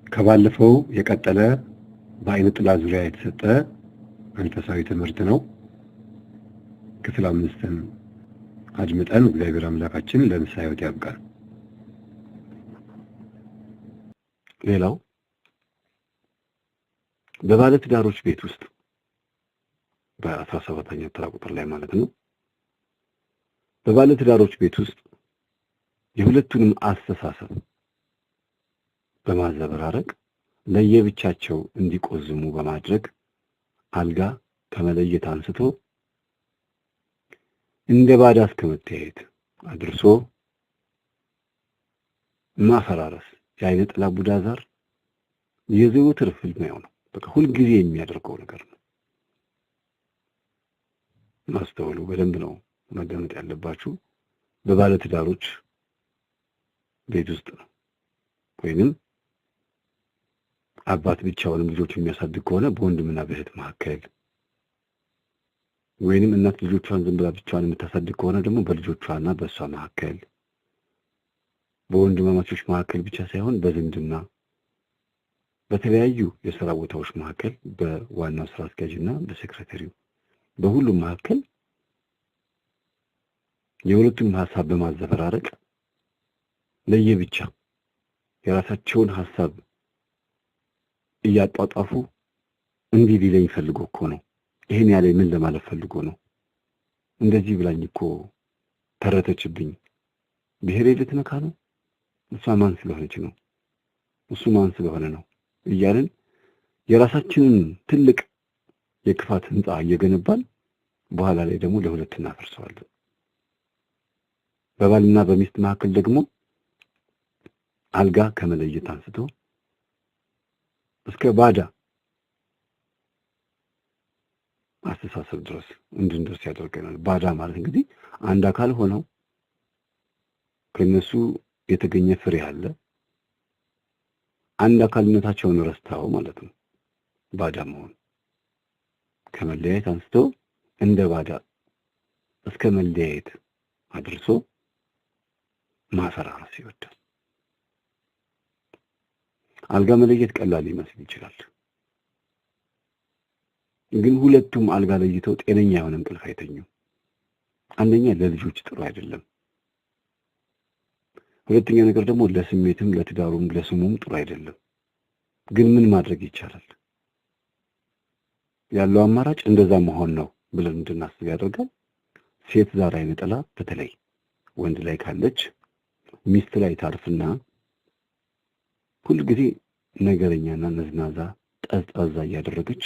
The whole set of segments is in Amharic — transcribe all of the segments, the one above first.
ከባለፈው የቀጠለ በአይነ ጥላ ዙሪያ የተሰጠ መንፈሳዊ ትምህርት ነው። ክፍል 5ን አድምጠን እግዚአብሔር አምላካችን ለንስሐ ሕይወት ያብቃን። ሌላው በባለትዳሮች ቤት ውስጥ በ17ኛው ተራ ቁጥር ላይ ማለት ነው። በባለትዳሮች ቤት ውስጥ የሁለቱንም አስተሳሰብ በማዘበራረቅ ለየብቻቸው እንዲቆዝሙ በማድረግ አልጋ ከመለየት አንስቶ እንደ ባዳ እስከመተያየት አድርሶ ማፈራረስ የአይነ ጥላ ቡዳ ዛር የዘወትር ፍልሚያው ነው። በቃ ሁልጊዜ የሚያደርገው ነገር ነው። ማስተዋሉ በደንብ ነው መደመጥ ያለባችሁ። በባለትዳሮች ቤት ውስጥ ነው። ወይንም አባት ብቻውንም ልጆቹን የሚያሳድግ ከሆነ በወንድምና በእህት መካከል፣ ወይንም እናት ልጆቿን ዝም ብላ ብቻዋን የምታሳድግ ከሆነ ደግሞ በልጆቿና በእሷ መካከል፣ በወንድማማቾች መካከል ብቻ ሳይሆን በዝምድና በተለያዩ የሥራ ቦታዎች መካከል፣ በዋናው ስራ አስኪያጅና በሴክሬታሪው በሁሉም መካከል የሁለቱንም ሐሳብ በማዘበራረቅ ለየብቻ የራሳቸውን ሐሳብ እያጧጧፉ እንዲህ ሊለኝ ፈልጎ እኮ ነው፣ ይሄን ያለኝ ምን ለማለት ፈልጎ ነው፣ እንደዚህ ብላኝ እኮ ተረተችብኝ፣ ብሔሬ ልትነካ ነው፣ እሷ ማን ስለሆነች ነው፣ እሱ ማን ስለሆነ ነው እያልን የራሳችንን ትልቅ የክፋት ህንጻ እየገነባን በኋላ ላይ ደግሞ ለሁለት እናፈርሰዋለን። በባልና በሚስት መካከል ደግሞ አልጋ ከመለየት አንስቶ እስከ ባዳ አስተሳሰብ ድረስ እንድንደርስ ያደርገናል። ባዳ ማለት እንግዲህ አንድ አካል ሆነው ከነሱ የተገኘ ፍሬ አለ፣ አንድ አካልነታቸውን ረስተው ማለት ነው። ባዳ መሆን ከመለያየት አንስቶ እንደ ባዳ እስከ መለያየት አድርሶ ማፈራረስ ይወዳል። አልጋ መለየት ቀላል ሊመስል ይችላል፣ ግን ሁለቱም አልጋ ለይተው ጤነኛ የሆነ እንቅልፍ አይተኙም። አንደኛ ለልጆች ጥሩ አይደለም፣ ሁለተኛ ነገር ደግሞ ለስሜትም ለትዳሩም ለስሙም ጥሩ አይደለም። ግን ምን ማድረግ ይቻላል? ያለው አማራጭ እንደዛ መሆን ነው ብለን እንድናስብ ያደርጋል። ሴት ዛር አይነ ጥላ በተለይ ወንድ ላይ ካለች ሚስት ላይ ታርፍና ሁልጊዜ ነገረኛና ነዝናዛ ጠዝጣዛ እያደረገች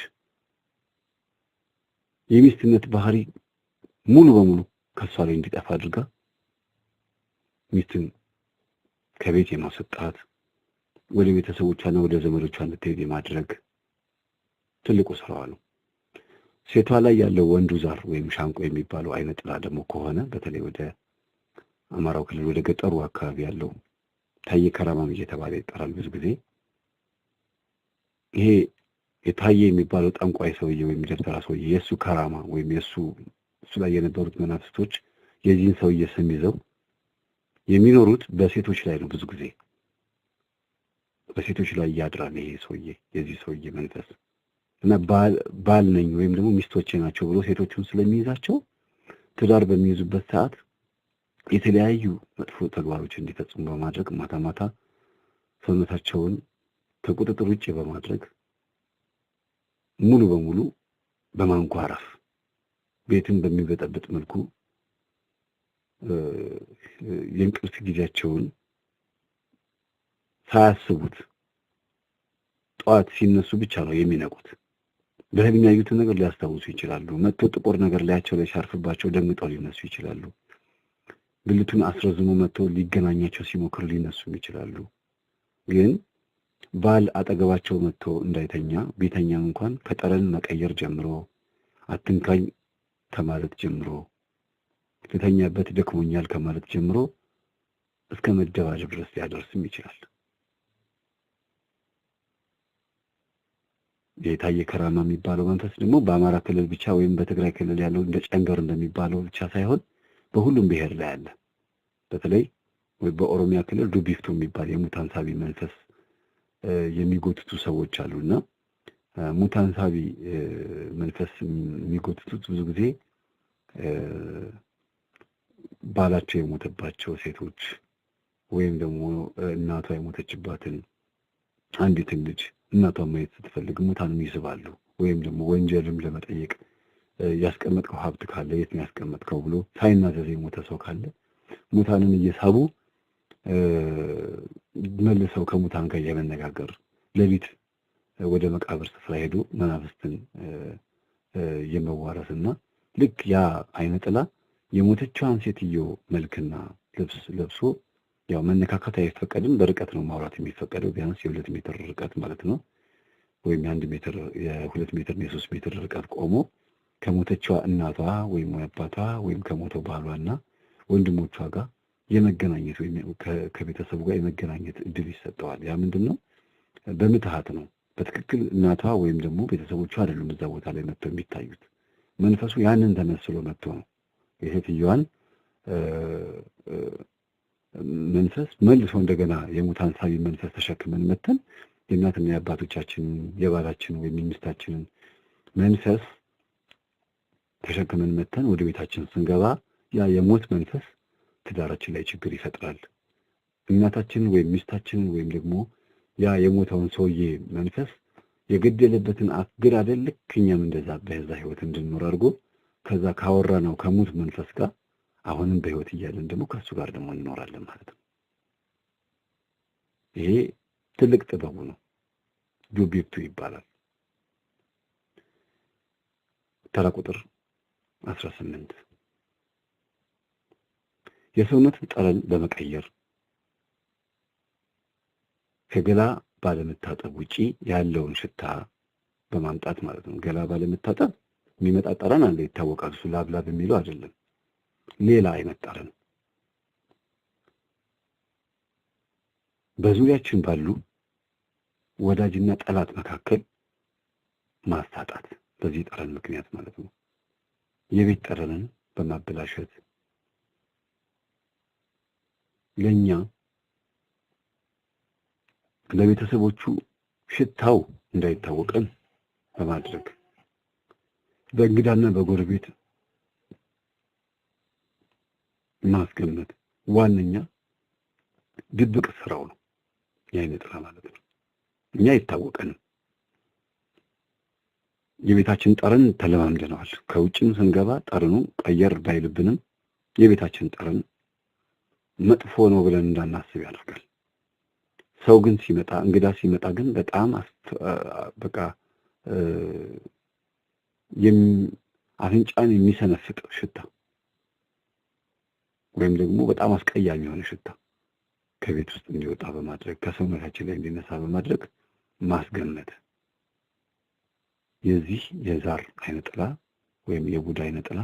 የሚስትነት ባህሪ ሙሉ በሙሉ ከሷ ላይ እንዲጠፋ አድርጋ ሚስትን ከቤት የማስወጣት ወደ ቤተሰቦቿና ወደ ዘመዶቿ እንድትሄድ የማድረግ ትልቁ ስራዋ ነው። ሴቷ ላይ ያለው ወንዱ ዛር ወይም ሻንቆ የሚባለው አይነ ጥላ ደግሞ ከሆነ በተለይ ወደ አማራው ክልል ወደ ገጠሩ አካባቢ ያለው ታየ ከራማም እየተባለ ይጠራል ብዙ ጊዜ። ይሄ የታየ የሚባለው ጠንቋይ ሰውዬ ወይም ደብተራ ሰውዬ የእሱ ከራማ ወይም እሱ ላይ የነበሩት መናፍስቶች የዚህን ሰውዬ ስም ይዘው የሚኖሩት በሴቶች ላይ ነው። ብዙ ጊዜ በሴቶች ላይ ያድራል ይሄ ሰውዬ፣ የዚህ ሰውዬ መንፈስ እና ባል ነኝ ወይም ደግሞ ሚስቶቼ ናቸው ብሎ ሴቶቹን ስለሚይዛቸው ትዳር በሚይዙበት ሰዓት የተለያዩ መጥፎ ተግባሮች እንዲፈጽሙ በማድረግ ማታ ማታ ሰውነታቸውን ከቁጥጥር ውጭ በማድረግ ሙሉ በሙሉ በማንኳረፍ ቤትን በሚበጠብጥ መልኩ የእንቅልፍ ጊዜያቸውን ሳያስቡት ጠዋት ሲነሱ ብቻ ነው የሚነቁት። በህልም ያዩትን ነገር ሊያስታውሱ ይችላሉ። መጥቶ ጥቁር ነገር ላያቸው ላይ ሲያርፍባቸው ደንግጠው ሊነሱ ይችላሉ። ብልቱን አስረዝሞ መጥቶ ሊገናኛቸው ሲሞክር ሊነሱም ይችላሉ። ግን ባል አጠገባቸው መጥቶ እንዳይተኛ ቢተኛም እንኳን ከጠረን መቀየር ጀምሮ አትንካኝ ከማለት ጀምሮ ልተኛበት ደክሞኛል ከማለት ጀምሮ እስከ መደባደብ ድረስ ሊያደርስም ይችላል። የታየ ከራማ የሚባለው መንፈስ ደግሞ በአማራ ክልል ብቻ ወይም በትግራይ ክልል ያለው እንደ ጨንገር እንደሚባለው ብቻ ሳይሆን በሁሉም ብሔር ላይ አለ። በተለይ ወይ በኦሮሚያ ክልል ዱቢፍቱ የሚባል የሙታን ሳቢ መንፈስ የሚጎትቱ ሰዎች አሉና ሙታን ሳቢ መንፈስ የሚጎትቱት ብዙ ጊዜ ባላቸው የሞተባቸው ሴቶች ወይም ደግሞ እናቷ የሞተችባትን አንዲትን ልጅ እናቷን ማየት ስትፈልግ ሙታንን ይስባሉ። ወይም ደግሞ ወንጀልም ለመጠየቅ ያስቀመጥከው ሀብት ካለ የት ነው ያስቀመጥከው ብሎ ሳይናዘዝ የሞተ ሰው ካለ ሙታንን እየሳቡ መልሰው ከሙታን ጋር የመነጋገር ሌሊት ወደ መቃብር ስፍራ ሄዶ መናፍስትን የመዋረስና ልክ ያ አይነ ጥላ የሞተችዋን ሴትዮ መልክና ልብስ ለብሶ ያው መነካካት አይፈቀድም። በርቀት ነው ማውራት የሚፈቀደው ቢያንስ የ2 ሜትር ርቀት ማለት ነው። ወይም የ1 ሜትር የ2 ሜትር እና የ3 ሜትር ርቀት ቆሞ ከሞተችዋ እናቷ ወይም አባቷ ወይም ከሞተው ባሏና ወንድሞቿ ጋር የመገናኘት ወይም ከቤተሰቡ ጋር የመገናኘት እድል ይሰጠዋል። ያ ምንድነው? በምትሃት ነው። በትክክል እናቷ ወይም ደግሞ ቤተሰቦቿ አይደሉም እዛ ቦታ ላይ መጥተው የሚታዩት። መንፈሱ ያንን ተመስሎ መጥቶ ነው የሴትዮዋን መንፈስ መልሶ እንደገና የሙታን ሳቢ መንፈስ ተሸክመን መተን የእናትና የአባቶቻችን የባላችን ወይም የሚስታችንን መንፈስ ተሸክመን መተን ወደ ቤታችን ስንገባ ያ የሞት መንፈስ ትዳራችን ላይ ችግር ይፈጥራል። እናታችን ወይም ሚስታችንን ወይም ደግሞ ያ የሞተውን ሰውዬ መንፈስ የገደለበትን አፍግር አይደል ልክ እኛም እንደዛ በዛ ህይወት እንድንኖር አድርጎ ከዛ ካወራ ነው ከሞት መንፈስ ጋር አሁንም በህይወት እያለን ደግሞ ከሱ ጋር ደግሞ እንኖራለን ማለት ነው። ይሄ ትልቅ ጥበቡ ነው። ጆቢክቱ ይባላል። ተራ ቁጥር 18 የሰውነትን ጠረን በመቀየር ከገላ ባለመታጠብ ውጪ ያለውን ሽታ በማምጣት ማለት ነው። ገላ ባለመታጠብ የሚመጣ ጠረን አለ ይታወቃል። እሱ ላብላብ የሚለው አይደለም፣ ሌላ አይነት ጠረን በዙሪያችን ባሉ ወዳጅና ጠላት መካከል ማስታጣት በዚህ ጠረን ምክንያት ማለት ነው። የቤት ጠረንን በማበላሸት ለኛ ለቤተሰቦቹ ሽታው እንዳይታወቀን በማድረግ በእንግዳና በጎረቤት ማስቀመጥ ዋነኛ ድብቅ ስራው ነው የአይነ ጥላ ማለት ነው። እኛ አይታወቀንም። የቤታችን ጠረን ተለማምደነዋል። ከውጭም ስንገባ ጠረኑ ቀየር ባይልብንም የቤታችን ጠረን መጥፎ ነው ብለን እንዳናስብ ያደርጋል። ሰው ግን ሲመጣ እንግዳ ሲመጣ ግን በጣም በቃ አፍንጫን የሚሰነፍጥ ሽታ ወይም ደግሞ በጣም አስቀያሚ የሆነ ሽታ ከቤት ውስጥ እንዲወጣ በማድረግ ከሰውነታችን ላይ እንዲነሳ በማድረግ ማስገመት የዚህ የዛር አይነ ጥላ ወይም የቡዳ አይነ ጥላ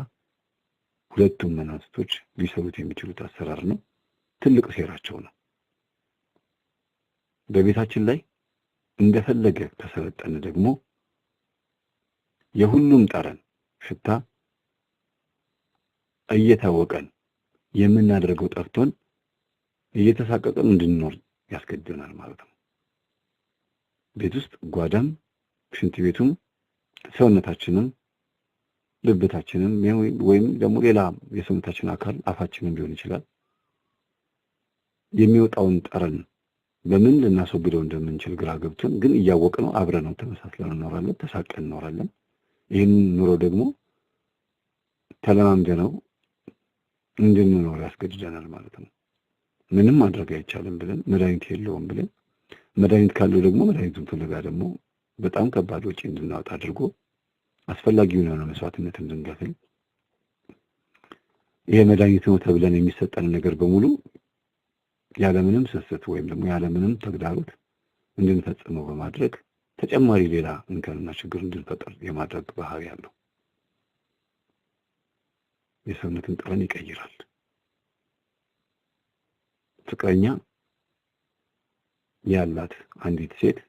ሁለቱም መናፍስቶች ሊሰሩት የሚችሉት አሰራር ነው። ትልቅ ሴራቸው ነው። በቤታችን ላይ እንደፈለገ ተሰለጠነ ደግሞ የሁሉም ጠረን ሽታ እየታወቀን የምናደርገው ጠፍቶን እየተሳቀቀን እንድንኖር ያስገድደናል ማለት ነው። ቤት ውስጥ ጓዳም ሽንት ቤቱም ሰውነታችንም ልብታችንም ወይም ደግሞ ሌላ የሰውነታችን አካል አፋችንም ሊሆን ይችላል የሚወጣውን ጠረን በምን ልናስወግደው እንደምንችል ግራ ገብቶን ግን እያወቅነው አብረነው ተመሳስለን እንኖራለን፣ ተሳቀን እንኖራለን። ይህን ኑሮ ደግሞ ተለማምደነው እንድንኖር ያስገድደናል ማለት ነው። ምንም ማድረግ አይቻልም ብለን መድኃኒት የለውም ብለን መድኃኒት ካለው ደግሞ መድኃኒቱን ፍለጋ ደግሞ በጣም ከባድ ወጪ እንድናወጣ አድርጎ አስፈላጊውን የሆነ መስዋዕትነት እንድንከፍል ይሄ መድኃኒት ነው ተብለን የሚሰጠን ነገር በሙሉ ያለምንም ስስት ወይም ደግሞ ያለምንም ተግዳሮት እንድንፈጽመው በማድረግ ተጨማሪ ሌላ እንከንና ችግር እንድንፈጠር የማድረግ ባህሪ ያለው የሰውነትን ጠረን ይቀይራል። ፍቅረኛ ያላት አንዲት ሴት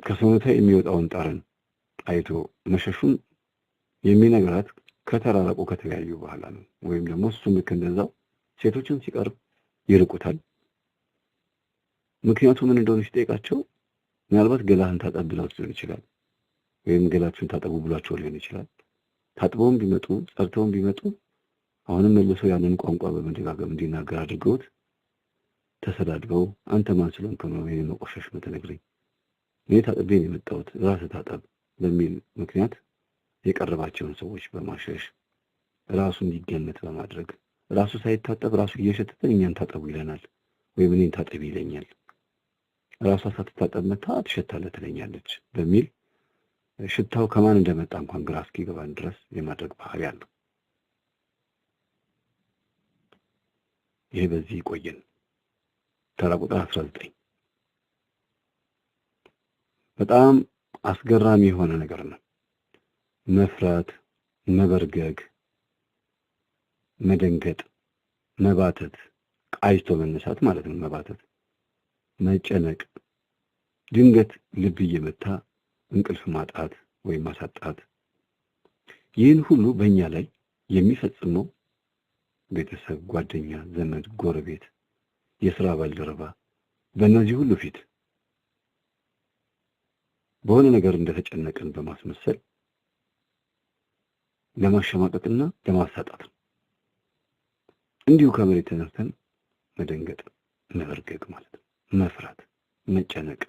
ከሰውነቷ የሚወጣውን ጠረን አይቶ መሸሹን የሚነግራት ከተራራቁ ከተለያዩ በኋላ ነው። ወይም ደግሞ እሱም ልክ እንደዛው ሴቶችን ሲቀርብ ይርቁታል። ምክንያቱም ምን እንደሆነ ሲጠይቃቸው ምናልባት ገላህን ታጠብ ብለውት ሊሆን ይችላል፣ ወይም ገላችሁን ታጠቡ ብሏቸው ሊሆን ይችላል። ታጥበውም ቢመጡ ጸርተውም ቢመጡ አሁንም መልሰው ያንን ቋንቋ በመደጋገም እንዲናገር አድርገውት ተሰዳድበው አንተ ማን ስለሆንክ ነው ይሄን መቆሸሽ የምትነግረኝ? እኔ ታጥቤ ነው የመጣሁት ራስህ ታጠብ በሚል ምክንያት የቀረባቸውን ሰዎች በማሸሽ ራሱ እንዲገመት በማድረግ ራሱ ሳይታጠብ ራሱ እየሸተተን እኛን ታጠቡ ይለናል፣ ወይም እኔን ታጠብ ይለኛል። ራሷ ሳትታጠብ መታ ትሸታለህ ትለኛለች በሚል ሽታው ከማን እንደመጣ እንኳን ግራ እስኪገባን ድረስ የማድረግ ባህሪ አለው። ይሄ በዚህ ይቆየን። ተራ ቁጥር 19 በጣም አስገራሚ የሆነ ነገር ነው። መፍራት፣ መበርገግ፣ መደንገጥ፣ መባተት፣ ቃይቶ መነሳት ማለት ነው። መባተት፣ መጨነቅ፣ ድንገት ልብ እየመታ እንቅልፍ ማጣት ወይም ማሳጣት፣ ይህን ሁሉ በእኛ ላይ የሚፈጽመው ቤተሰብ፣ ጓደኛ፣ ዘመድ፣ ጎረቤት፣ የሥራ ባልደረባ በእነዚህ ሁሉ ፊት በሆነ ነገር እንደተጨነቀን በማስመሰል ለማሸማቀቅና ለማሳጣት ነው። እንዲሁ ከመሬት ተነስተን መደንገጥ፣ መበርገግ ማለት ነው። መፍራት፣ መጨነቅ፣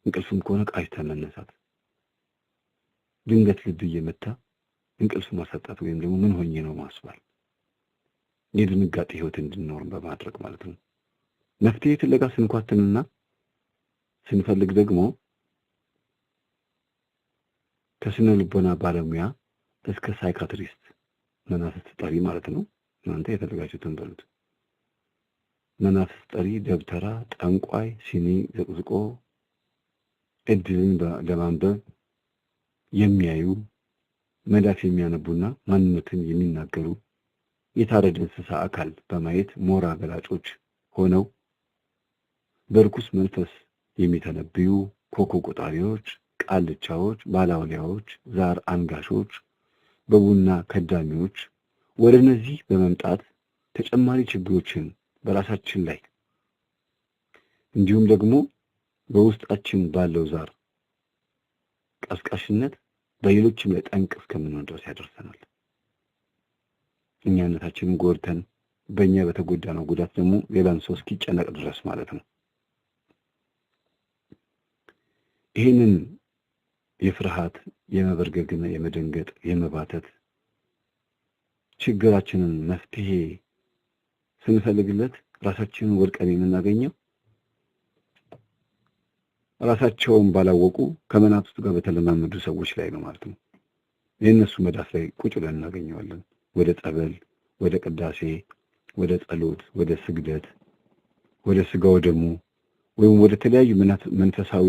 እንቅልፍም ከሆነ ቃይተን መነሳት፣ ድንገት ልብ እየመታ እንቅልፍ ማሳጣት ወይም ደግሞ ምን ሆኜ ነው ማስባል፣ የድንጋጤ ህይወት እንድንኖር በማድረግ ማለት ነው። መፍትሄ ፍለጋ ስንኳትንና ስንፈልግ ደግሞ ከስነ ልቦና ባለሙያ እስከ ሳይካትሪስት መናፍስት ጠሪ ማለት ነው። እናንተ የፈለጋችሁትን በሉት። መናፍስት ጠሪ፣ ደብተራ፣ ጠንቋይ፣ ሲኒ ዘቅዝቆ እድልን ለማንበብ የሚያዩ መዳፍ የሚያነቡና ማንነትን የሚናገሩ የታረደ እንስሳ አካል በማየት ሞራ ገላጮች ሆነው በርኩስ መንፈስ የሚተነብዩ ኮከብ ቆጣሪዎች፣ ቃልቻዎች፣ ባላውሊያዎች፣ ዛር አንጋሾች፣ በቡና ከዳሚዎች ወደ እነዚህ በመምጣት ተጨማሪ ችግሮችን በራሳችን ላይ እንዲሁም ደግሞ በውስጣችን ባለው ዛር ቀስቃሽነት በሌሎችም ላይ ጠንቅ እስከምንሆን ድረስ ያደርሰናል። እኛነታችንን ጎድተን በእኛ በተጎዳነው ጉዳት ደግሞ ሌላን ሰው እስኪጨነቅ ድረስ ማለት ነው። ይህንን የፍርሃት፣ የመበርገግና የመደንገጥ፣ የመባተት ችግራችንን መፍትሄ ስንፈልግለት ራሳችንን ወድቀን የምናገኘው ራሳቸውን ባላወቁ ከመናፍስቱ ጋር በተለማመዱ ሰዎች ላይ ነው ማለት ነው። የእነሱ መዳፍ ላይ ቁጭ ብለን እናገኘዋለን። ወደ ጸበል፣ ወደ ቅዳሴ፣ ወደ ጸሎት፣ ወደ ስግደት፣ ወደ ስጋው ደሙ ወይም ወደ ተለያዩ መንፈሳዊ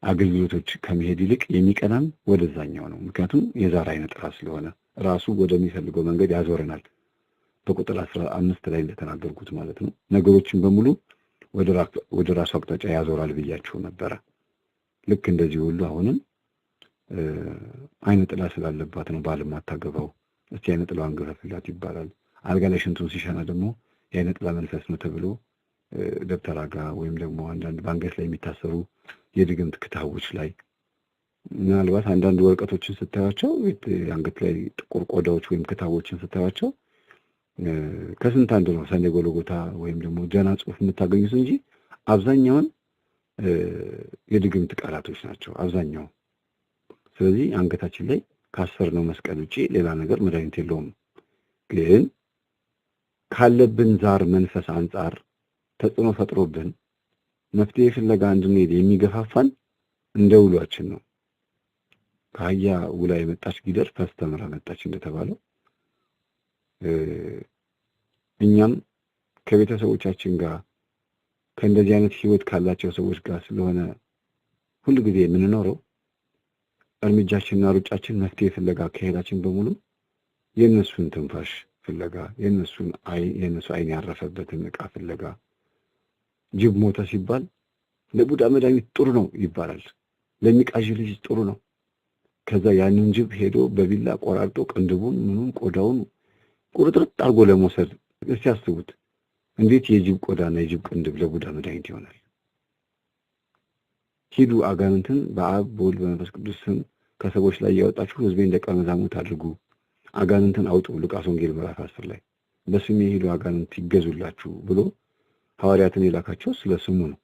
አገልግሎቶች ከመሄድ ይልቅ የሚቀናን ወደዛኛው ነው። ምክንያቱም የዛር አይነ ጥላ ስለሆነ ራሱ ወደሚፈልገው መንገድ ያዞረናል። በቁጥር 15 ላይ እንደተናገርኩት ማለት ነው። ነገሮችን በሙሉ ወደ ራሱ አቅጣጫ ያዞራል ብያችሁ ነበረ። ልክ እንደዚህ ሁሉ አሁንም አይነ ጥላ ስላለባት ነው ባል ማታገባው። እስቲ አይነ ጥላዋን ገፈፍላት ይባላል። አልጋ ላይ ሽንቱን ሲሸና ደግሞ የአይነ ጥላ መንፈስ ነው ተብሎ ደብተራ ጋር ወይም ደግሞ አንዳንድ በአንገት ላይ የሚታሰሩ የድግምት ክታቦች ላይ ምናልባት አንዳንድ ወረቀቶችን ስታያቸው አንገት ላይ ጥቁር ቆዳዎች ወይም ክታቦችን ስታያቸው ከስንት አንድ ነው ሰንዴ ጎልጎታ ወይም ደግሞ ጀና ጽሑፍ የምታገኙት እንጂ አብዛኛውን የድግምት ቃላቶች ናቸው አብዛኛው። ስለዚህ አንገታችን ላይ ካሰርነው መስቀል ውጪ ሌላ ነገር መድኃኒት የለውም። ግን ካለብን ዛር መንፈስ አንጻር ተጽዕኖ ፈጥሮብን መፍትሄ ፍለጋ እንድንሄድ የሚገፋፋን እንደ ውሏችን ነው። ከአህያ ውላ የመጣች ጊደር ፈስ ተምራ መጣች እንደተባለው እኛም ከቤተሰቦቻችን ጋር ከእንደዚህ አይነት ህይወት ካላቸው ሰዎች ጋር ስለሆነ ሁሉ ጊዜ የምንኖረው እርምጃችንና ሩጫችን መፍትሄ ፍለጋ ከሄዳችን በሙሉ የእነሱን ትንፋሽ ፍለጋ፣ የእነሱ አይን ያረፈበትን ዕቃ ፍለጋ። ጅብ ሞተ ሲባል ለቡዳ መድኃኒት ጥሩ ነው ይባላል፣ ለሚቃዥ ልጅ ጥሩ ነው። ከዛ ያንን ጅብ ሄዶ በቢላ ቆራርጦ ቅንድቡን፣ ምኑን፣ ቆዳውን ቁርጥርጥ አድርጎ ለመውሰድ እስቲ ያስቡት። እንዴት የጅብ ቆዳና የጅብ ቅንድብ ለቡዳ መድኃኒት ይሆናል? ሂዱ አጋንንትን በአብ በወልድ በመንፈስ ቅዱስ ስም ከሰዎች ላይ ያወጣችሁ ሕዝቤን ደቀ መዛሙርት አድርጉ፣ አጋንንትን አውጡ። ሉቃስ ወንጌል ምዕራፍ 10 ላይ በስሜ ሂዱ አጋንንት ይገዙላችሁ ብሎ ሐዋርያትን የላካቸው ስለ ስሙ ነው፣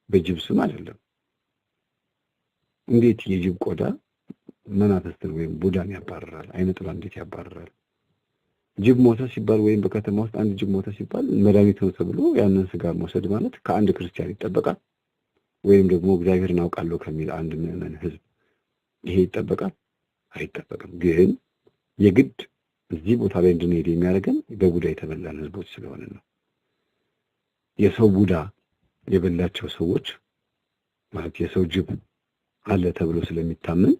በጅብ ስም አይደለም። እንዴት የጅብ ቆዳ መናፍስትን ወይም ቡዳን ያባርራል? አይነ ጥላ እንዴት ያባርራል? ጅብ ሞተ ሲባል ወይም በከተማ ውስጥ አንድ ጅብ ሞተ ሲባል መድኃኒት ነው ተብሎ ያንን ስጋ መውሰድ ማለት ከአንድ ክርስቲያን ይጠበቃል? ወይም ደግሞ እግዚአብሔርን አውቃለሁ ከሚል አንድ ምዕመን ሕዝብ ይሄ ይጠበቃል? አይጠበቅም። ግን የግድ እዚህ ቦታ ላይ እንድንሄድ የሚያደርገን በቡዳ የተበላን ሕዝቦች ስለሆነ ነው። የሰው ቡዳ የበላቸው ሰዎች ማለት የሰው ጅብ አለ ተብሎ ስለሚታመን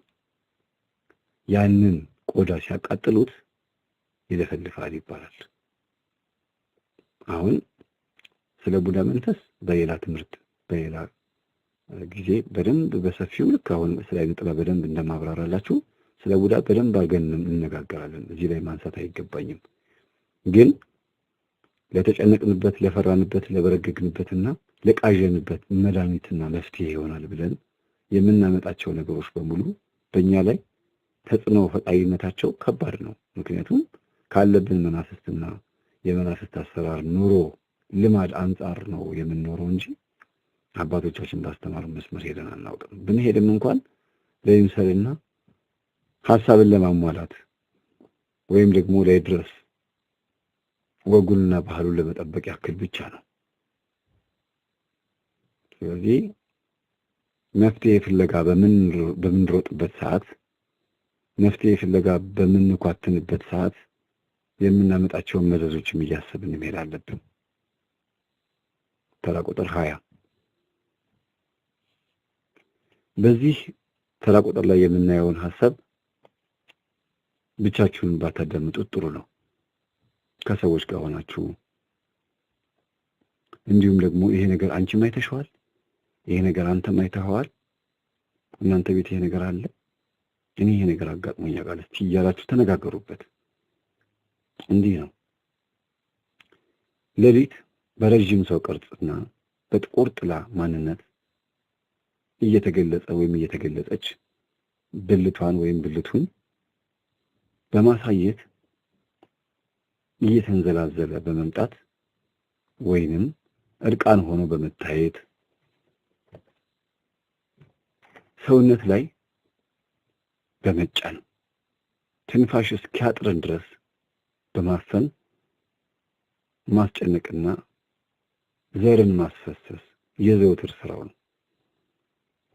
ያንን ቆዳ ሲያቃጥሉት ይለፈልፋል ይባላል። አሁን ስለ ቡዳ መንፈስ በሌላ ትምህርት በሌላ ጊዜ በደንብ በሰፊው ልክ አሁን ስለ አይነ ጥላ በደንብ እንደማብራራላችሁ ስለ ቡዳ በደንብ አድርገን እንነጋገራለን። እዚህ ላይ ማንሳት አይገባኝም። ግን ለተጨነቅንበት፣ ለፈራንበት፣ ለበረገግንበትና ለቃዠንበት መድኃኒትና መፍትሄ ይሆናል ብለን የምናመጣቸው ነገሮች በሙሉ በእኛ ላይ ተጽዕኖ ፈጣሪነታቸው ከባድ ነው። ምክንያቱም ካለብን መናፍስትና የመናፍስት አሰራር ኑሮ ልማድ አንጻር ነው የምንኖረው እንጂ አባቶቻችን ባስተማሩ መስመር ሄደን አናውቅም። ብንሄድም እንኳን ለይምሰልና ሐሳብን ለማሟላት ወይም ደግሞ ላይ ድረስ ወጉንና ባህሉን ለመጠበቅ ያክል ብቻ ነው። ስለዚህ መፍትሄ ፍለጋ በምንሮጥበት ሰዓት፣ መፍትሄ ፍለጋ በምንኳትንበት ሰዓት የምናመጣቸውን መዘዞችም እያሰብን መሄድ አለብን። ተራ ቁጥር 20 በዚህ ተራ ቁጥር ላይ የምናየውን ሐሳብ ብቻችሁን ባታዳምጡት ጥሩ ነው። ከሰዎች ጋር ሆናችሁ እንዲሁም ደግሞ ይሄ ነገር አንቺም አይተሽዋል፣ ይሄ ነገር አንተም አይተኸዋል፣ እናንተ ቤት ይሄ ነገር አለ፣ እኔ ይሄ ነገር አጋጥሞኛል እስቲ እያላችሁ ተነጋገሩበት። እንዲህ ነው። ሌሊት በረጅም ሰው ቅርጽና በጥቁር ጥላ ማንነት እየተገለጸ ወይም እየተገለጸች ብልቷን ወይም ብልቱን በማሳየት እየተንዘላዘለ በመምጣት ወይንም እርቃን ሆኖ በመታየት ሰውነት ላይ በመጫን ትንፋሽ እስኪያጥረን ድረስ በማፈን ማስጨነቅና ዘርን ማስፈሰስ የዘወትር ስራው ነው።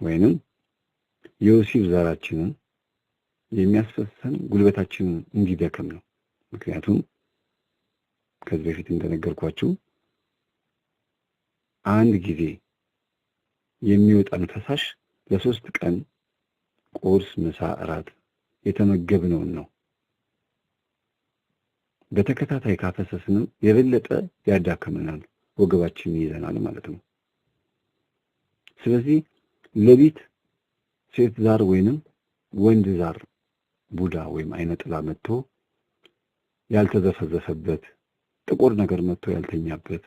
ወይንም የወሲብ ዘራችንን የሚያስፈሰን ጉልበታችንን እንዲደክም ነው። ምክንያቱም ከዚህ በፊት እንደነገርኳችሁ አንድ ጊዜ የሚወጣን ፈሳሽ ለ3 ቀን ቁርስ፣ ምሳ፣ እራት የተመገብነውን ነው። በተከታታይ ካፈሰስንም የበለጠ ያዳክመናል፣ ወገባችንን ይዘናል ማለት ነው። ስለዚህ ሌሊት ሴት ዛር ወይንም ወንድ ዛር ቡዳ ወይም አይነ ጥላ መጥቶ ያልተዘፈዘፈበት ጥቁር ነገር መጥቶ ያልተኛበት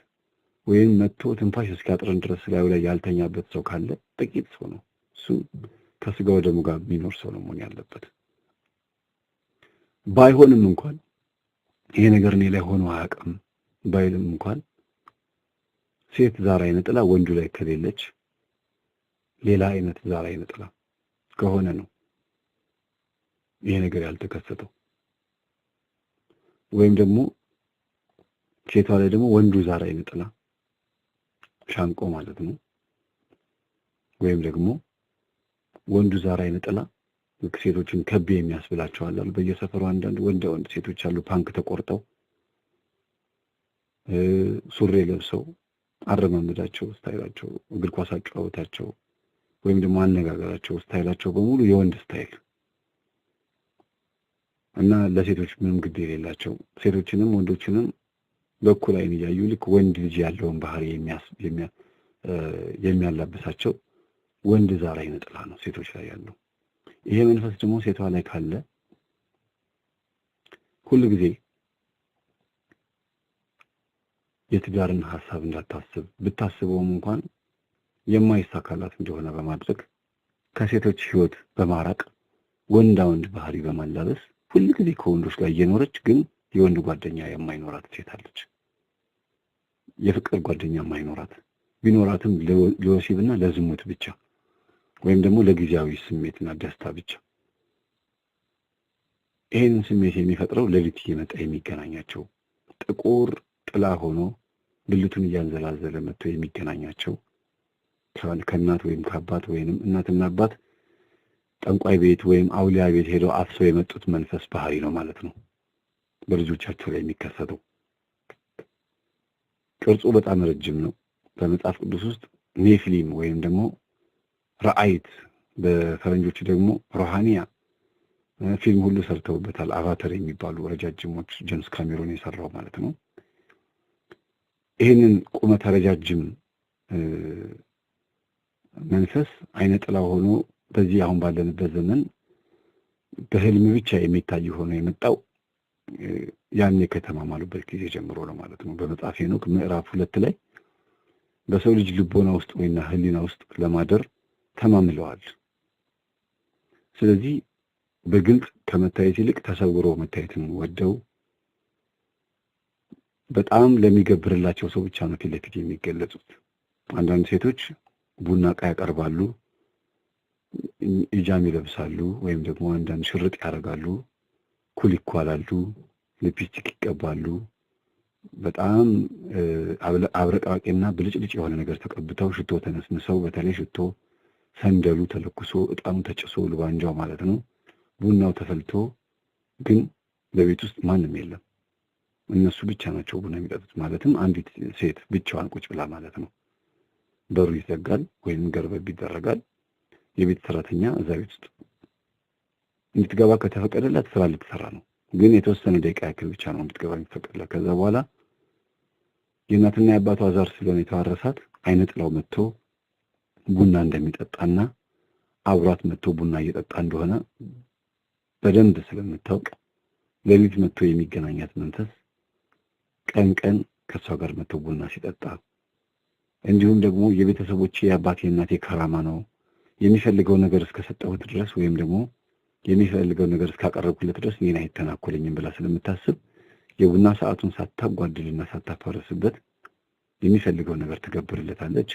ወይም መጥቶ ትንፋሽ እስኪያጥረን ድረስ ላይ ያልተኛበት ሰው ካለ ጥቂት ሰው ነው። እሱ ከስጋው ደሙ ጋር የሚኖር ሰው ነው መሆን ያለበት። ባይሆንም እንኳን ይሄ ነገር እኔ ላይ ሆኖ አያውቅም ባይልም እንኳን ሴት ዛር አይነ ጥላ ወንዱ ላይ ከሌለች ሌላ አይነት ዛር አይነ ጥላ ከሆነ ነው ይሄ ነገር ያልተከሰተው። ወይም ደግሞ ሴቷ ላይ ደግሞ ወንዱ ዛር አይነ ጥላ ሻንቆ ማለት ነው። ወይም ደግሞ ወንዱ ዛር አይነ ጥላ ሴቶችን ከቤ የሚያስብላቸው አሉ። በየሰፈሩ አንዳንድ ወንድ ሴቶች አሉ ፓንክ ተቆርጠው ሱሪ ለብሰው አረማመዳቸው፣ ስታይላቸው፣ እግር ኳስ አጨዋወታቸው ወይም ደግሞ አነጋገራቸው፣ ስታይላቸው በሙሉ የወንድ ስታይል እና ለሴቶች ምንም ግድ የሌላቸው ሴቶችንም ወንዶችንም በኩል አይን እያዩ ልክ ወንድ ልጅ ያለውን ባህሪ የሚያላብሳቸው ወንድ ዛር አይነ ጥላ ነው ሴቶች ላይ ያለው። ይሄ መንፈስ ደግሞ ሴቷ ላይ ካለ ሁሉ ጊዜ የትዳርን ሐሳብ እንዳታስብ ብታስበውም እንኳን የማይሳካላት እንደሆነ በማድረግ ከሴቶች ህይወት በማራቅ ወንዳ ወንድ ባህሪ በማላበስ ሁልጊዜ ከወንዶች ጋር እየኖረች ግን የወንድ ጓደኛ የማይኖራት ሴት አለች። የፍቅር ጓደኛ የማይኖራት ቢኖራትም ለወሲብና ለዝሙት ብቻ ወይም ደግሞ ለጊዜያዊ ስሜትና ደስታ ብቻ። ይሄንን ስሜት የሚፈጥረው ሌሊት እየመጣ የሚገናኛቸው ጥቁር ጥላ ሆኖ ብልቱን እያንዘላዘለ መጥቶ የሚገናኛቸው ከእናት ወይም ከአባት ወይም እናትና አባት ጠንቋይ ቤት ወይም አውሊያ ቤት ሄደው አፍሰው የመጡት መንፈስ ባህሪ ነው ማለት ነው በልጆቻቸው ላይ የሚከሰተው። ቅርጹ በጣም ረጅም ነው። በመጽሐፍ ቅዱስ ውስጥ ኔፊሊም ወይም ደግሞ ራአይት በፈረንጆቹ ደግሞ ሮሃኒያ ፊልም ሁሉ ሰርተውበታል። አቫተር የሚባሉ ረጃጅሞች ጄምስ ካሜሮን የሰራው ማለት ነው። ይህንን ቁመተ ረጃጅም መንፈስ አይነ ጥላ ሆኖ በዚህ አሁን ባለንበት ዘመን በህልም ብቻ የሚታይ ሆኖ የመጣው ያን ከተማማሉበት ጊዜ ጀምሮ ነው ማለት ነው። በመጽሐፈ ሄኖክ ምዕራፍ 2 ላይ በሰው ልጅ ልቦና ውስጥ ወይና ህሊና ውስጥ ለማደር ተማምለዋል። ስለዚህ በግልጽ ከመታየት ይልቅ ተሰውሮ መታየትን ወደው በጣም ለሚገብርላቸው ሰው ብቻ ነው ፊት ለፊት የሚገለጹት። አንዳንድ ሴቶች ቡና ዕቃ ያቀርባሉ፣ ኢጃም ይለብሳሉ፣ ወይም ደግሞ አንዳንድ ሽርጥ ያደርጋሉ፣ ኩል ይኳላሉ፣ ሊፕስቲክ ይቀባሉ። በጣም አብረቅራቂና ብልጭልጭ የሆነ ነገር ተቀብተው ሽቶ ተነስንሰው፣ በተለይ ሽቶ ሰንደሉ ተለኩሶ ዕጣኑ ተጭሶ ልባንጃው ማለት ነው ቡናው ተፈልቶ ግን በቤት ውስጥ ማንም የለም። እነሱ ብቻ ናቸው ቡና የሚጠጡት። ማለትም አንዲት ሴት ብቻዋን ቁጭ ብላ ማለት ነው። በሩ ይዘጋል ወይም ገርበብ ይደረጋል። የቤት ሰራተኛ እዛ ቤት ውስጥ እንድትገባ ከተፈቀደላት ስራ ልትሰራ ነው። ግን የተወሰነ ደቂቃ ያክል ብቻ ነው እንድትገባ የሚፈቀድላት። ከዛ በኋላ የእናትና የአባቷ ዛር ስለሆነ የተዋረሳት አይነ ጥላው መጥቶ ቡና እንደሚጠጣና አብሯት መጥቶ ቡና እየጠጣ እንደሆነ በደንብ ስለምታውቅ ሌሊት መጥቶ የሚገናኛት መንፈስ ቀን ቀን ከሷ ጋር መጥቶ ቡና ሲጠጣ፣ እንዲሁም ደግሞ የቤተሰቦቼ የአባቴ እናቴ ከራማ ነው የሚፈልገው ነገር እስከሰጠሁት ድረስ ወይም ደግሞ የሚፈልገው ነገር እስካቀረብኩለት ድረስ እኔን አይተናኮለኝም ብላ ስለምታስብ የቡና ሰዓቱን ሳታጓድልና ሳታፈረስበት የሚፈልገው ነገር ትገብርለታለች፣